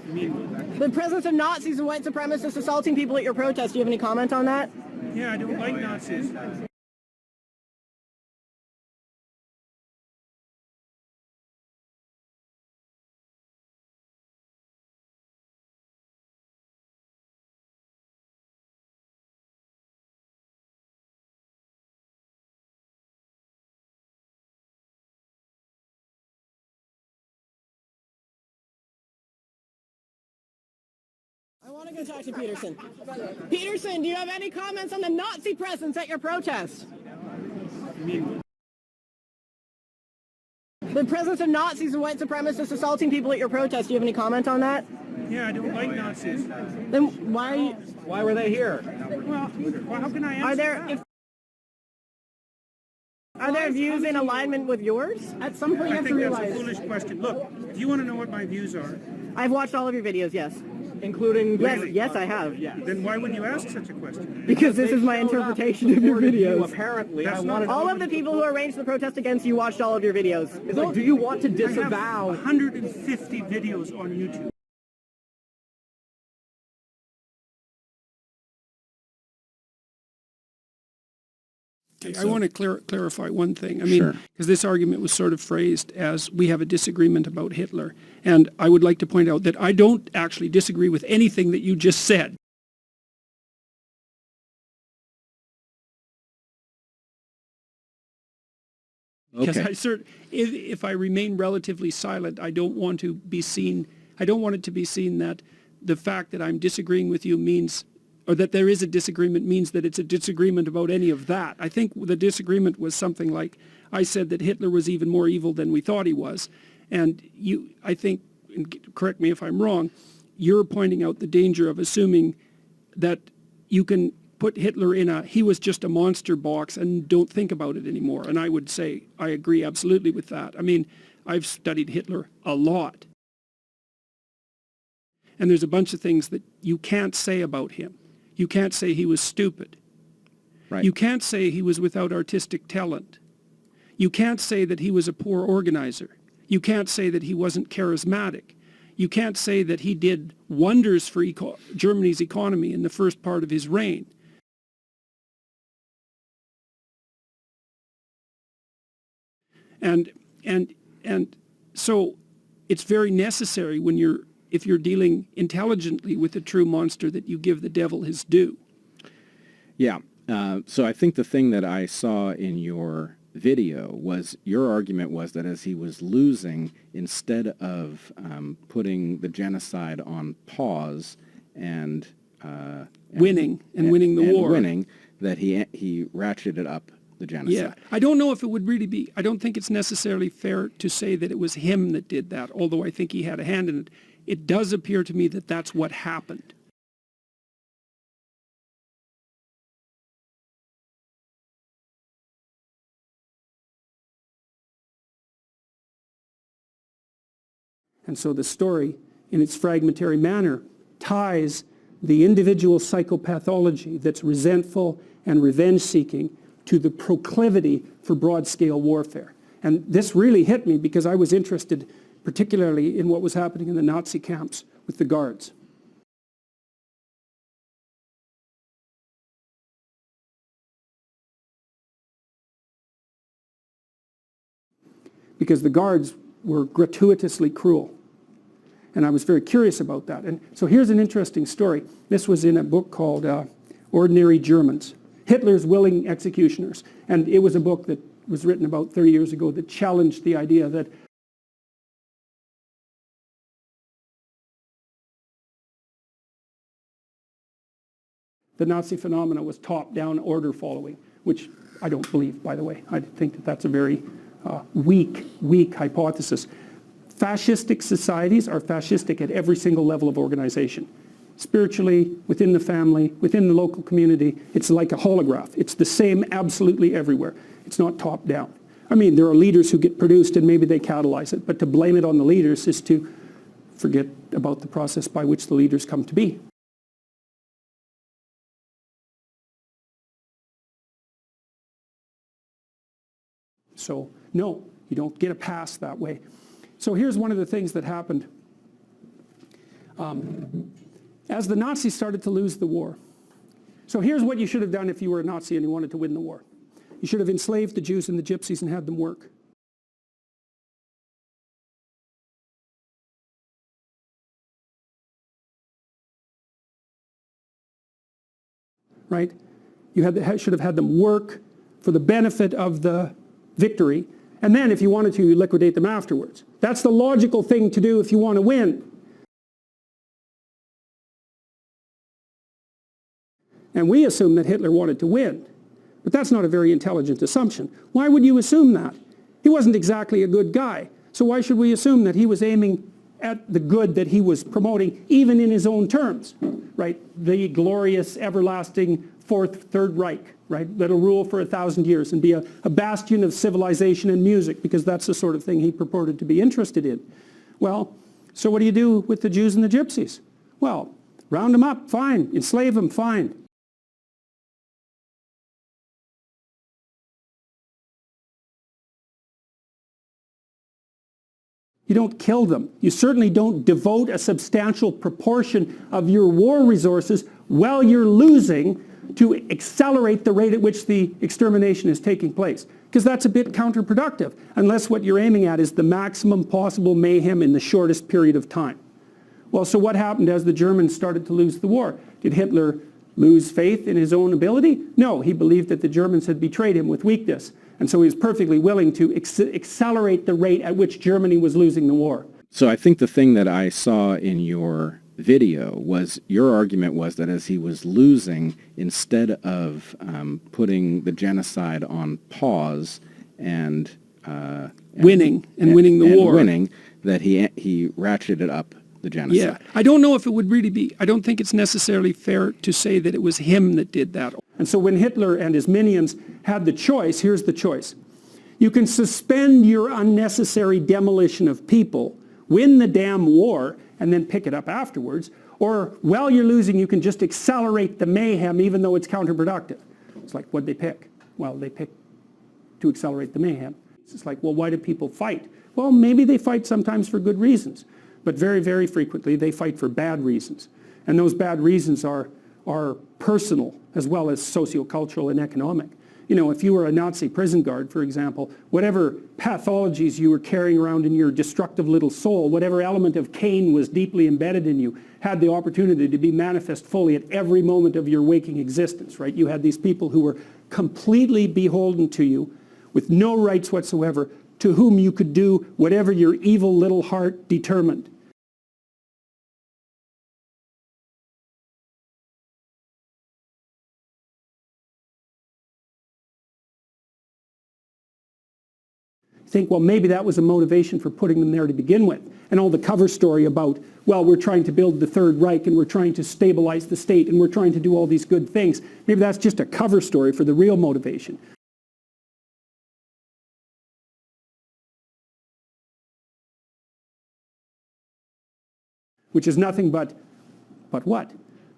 The presence of Nazis and white supremacists assaulting people at your protest. Do you have any comment on that? Yeah, I don't like Nazis. I want to go talk to Peterson. Peterson, do you have any comments on the Nazi presence at your protest? The presence of Nazis and white supremacists assaulting people at your protest. Do you have any comment on that? Yeah, I don't like Nazis. Then why are you... Why were they here? Well, how can I answer Are there views in alignment with yours? At some point you have to realize... that's a foolish question. Look, do you want to know what my views are? I've watched all of your videos, yes. Including... Yes, I have. Yeah. Then why would you ask such a question? Because this is my interpretation of your videos. Apparently, all of the people who arranged the protest against you watched all of your videos. Like, do you want to disavow... I have 150 videos on YouTube. I want to clarify one thing. I mean, because this argument was sort of phrased as we have a disagreement about Hitler. And I would like to point out that I don't actually disagree with anything that you just said. Because if I remain relatively silent, I don't want to be seen, I don't want it to be seen that the fact that I'm disagreeing with you means, or that there is a disagreement means that it's a disagreement about any of that. I think the disagreement was something like, I said that Hitler was even more evil than we thought he was. And you, I think, and correct me if I'm wrong, you're pointing out the danger of assuming that you can put Hitler in a, he was just a monster box and don't think about it anymore. And I would say, I agree absolutely with that. I mean, I've studied Hitler a lot. And there's a bunch of things that you can't say about him. You can't say he was stupid. Right. You can't say he was without artistic talent. You can't say that he was a poor organizer. You can't say that he wasn't charismatic. You can't say that he did wonders for Germany's economy in the first part of his reign. And so it's very necessary when if you're dealing intelligently with a true monster that you give the devil his due. Yeah. So I think the thing that I saw in your video was your argument was that as he was losing, instead of putting the genocide on pause and winning the war, that he ratcheted up the genocide. Yeah, I don't know if it would really be, I don't think it's necessarily fair to say that it was him that did that, although I think he had a hand in it. It does appear to me that that's what happened. And so the story, in its fragmentary manner, ties the individual psychopathology that's resentful and revenge-seeking to the proclivity for broad-scale warfare. And this really hit me because I was interested particularly in what was happening in the Nazi camps with the guards. Because the guards were gratuitously cruel. And I was very curious about that. And so here's an interesting story. This was in a book called Ordinary Germans, Hitler's Willing Executioners. And it was a book that was written about 30 years ago that challenged the idea that the Nazi phenomena was top-down order following, which I don't believe, by the way. I think that that's a very weak hypothesis. Fascistic societies are fascistic at every single level of organization. Spiritually, within the family, within the local community, it's like a holograph. It's the same absolutely everywhere. It's not top-down. I mean, there are leaders who get produced and maybe they catalyze it, but to blame it on the leaders is to forget about the process by which the leaders come to be. So, no, you don't get a pass that way. So here's one of the things that happened. As the Nazis started to lose the war. So here's what you should have done if you were a Nazi and you wanted to win the war. You should have enslaved the Jews and the Gypsies and had them work. Right? You should have had them work for the benefit of the victory, and then if you wanted to, you liquidate them afterwards. That's the logical thing to do if you want to win. And we assume that Hitler wanted to win. But that's not a very intelligent assumption. Why would you assume that? He wasn't exactly a good guy. So why should we assume that he was aiming at the good that he was promoting, even in his own terms, right? The glorious, everlasting Third Reich, right? That'll rule for 1,000 years and be a bastion of civilization and music, because that's the sort of thing he purported to be interested in. Well, so what do you do with the Jews and the Gypsies? Well, round them up, fine. Enslave them, fine. You don't kill them. You certainly don't devote a substantial proportion of your war resources while you're losing to accelerate the rate at which the extermination is taking place. Because that's a bit counterproductive, unless what you're aiming at is the maximum possible mayhem in the shortest period of time. Well, so what happened as the Germans started to lose the war? Did Hitler lose faith in his own ability? No, he believed that the Germans had betrayed him with weakness. And so he was perfectly willing to accelerate the rate at which Germany was losing the war. So I think the thing that I saw in your video was your argument was that as he was losing, instead of putting the genocide on pause and winning the war, that he ratcheted up the genocide. Yeah, I don't know if it would really be, I don't think it's necessarily fair to say that it was him that did that. And so when Hitler and his minions had the choice, here's the choice. You can suspend your unnecessary demolition of people, win the damn war, and then pick it up afterwards. Or while you're losing, you can just accelerate the mayhem even though it's counterproductive. It's like, what'd they pick? Well, they picked to accelerate the mayhem. It's like, well, why do people fight? Well, maybe they fight sometimes for good reasons. But very, very frequently, they fight for bad reasons. And those bad reasons are personal as well as sociocultural and economic. You know, if you were a Nazi prison guard, for example, whatever pathologies you were carrying around in your destructive little soul, whatever element of Cain was deeply embedded in you, had the opportunity to be manifest fully at every moment of your waking existence, right? You had these people who were completely beholden to you with no rights whatsoever, to whom you could do whatever your evil little heart determined. Think, well, maybe that was a motivation for putting them there to begin with. And all the cover story about, well, we're trying to build the Third Reich and we're trying to stabilize the state and we're trying to do all these good things. Maybe that's just a cover story for the real motivation. Which is nothing but what?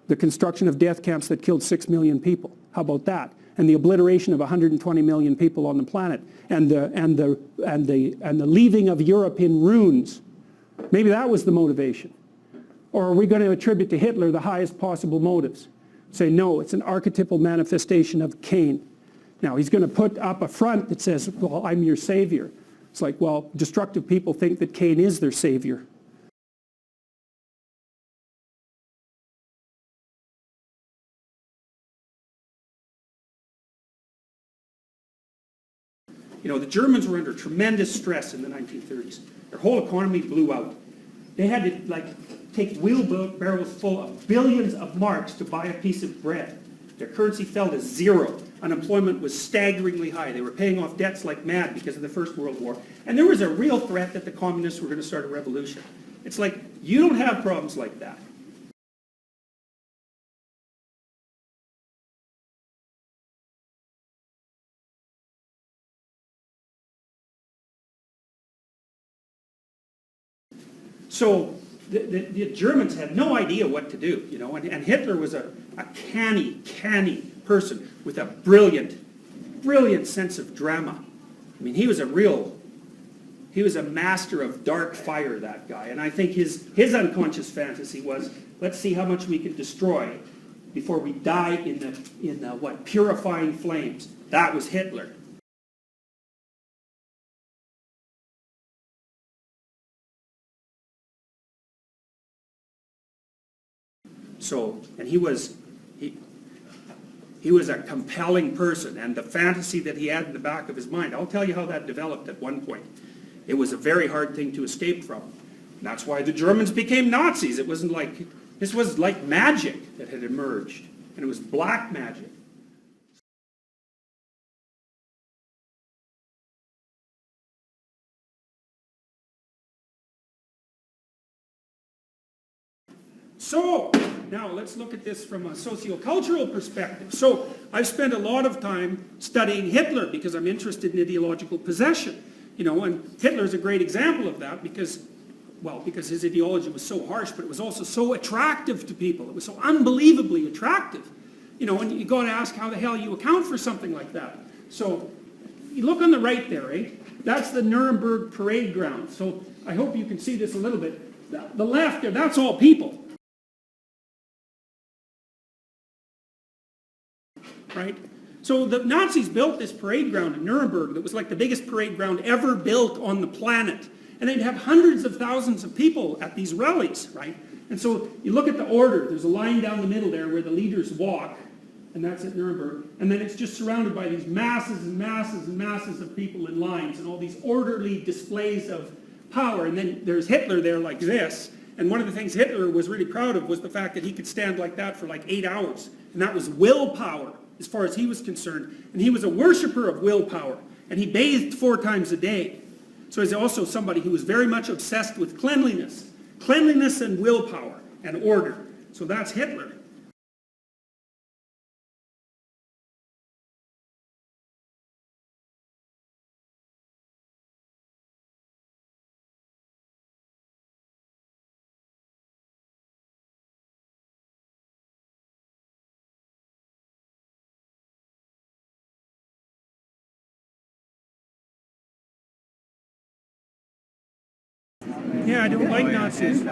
The construction of death camps that killed 6 million people. How about that? And the obliteration of 120 million people on the planet, and the leaving of Europe in ruins. Maybe that was the motivation. Or are we going to attribute to Hitler the highest possible motives? Say, no, it's an archetypal manifestation of Cain. Now, he's going to put up a front that says, well, I'm your savior. It's like, well, destructive people think that Cain is their savior. You know, the Germans were under tremendous stress in the 1930s. Their whole economy blew out. They had to, take wheelbarrows full of billions of marks to buy a piece of bread. Their currency fell to zero. Unemployment was staggeringly high. They were paying off debts like mad because of the First World War. And there was a real threat that the communists were going to start a revolution. It's like, you don't have problems like that. So the Germans had no idea what to do, you know, and Hitler was a canny person with a brilliant sense of drama. I mean, he was a real He was a master of dark fire, that guy. And I think his unconscious fantasy was, let's see how much we can destroy before we die in the what, purifying flames. That was Hitler. So, and he was a compelling person, and the fantasy that he had in the back of his mind, I'll tell you how that developed at one point. It was a very hard thing to escape from. And that's why the Germans became Nazis. It wasn't like, this was like magic that had emerged, and it was black magic. So, now let's look at this from a sociocultural perspective. So, I've spent a lot of time studying Hitler because I'm interested in ideological possession. You know, and Hitler's a great example of that because his ideology was so harsh, but it was also so attractive to people. It was so unbelievably attractive. You know, and you got to ask how the hell you account for something like that. So, you look on the right there, eh? That's the Nuremberg parade ground. So, I hope you can see this a little bit. The left there, that's all people. Right? So the Nazis built this parade ground in Nuremberg that was like the biggest parade ground ever built on the planet. And they'd have hundreds of thousands of people at these rallies, right? And so you look at the order, there's a line down the middle there where the leaders walk, and that's at Nuremberg. And then it's just surrounded by these masses and masses and masses of people in lines and all these orderly displays of power. And then there's Hitler there like this. And one of the things Hitler was really proud of was the fact that he could stand like that for like 8 hours. And that was willpower, as far as he was concerned. And he was a worshiper of willpower. And he bathed 4 times a day. So he's also somebody who was very much obsessed with cleanliness. Cleanliness and willpower and order. So that's Hitler. Yeah, I don't like Nazis.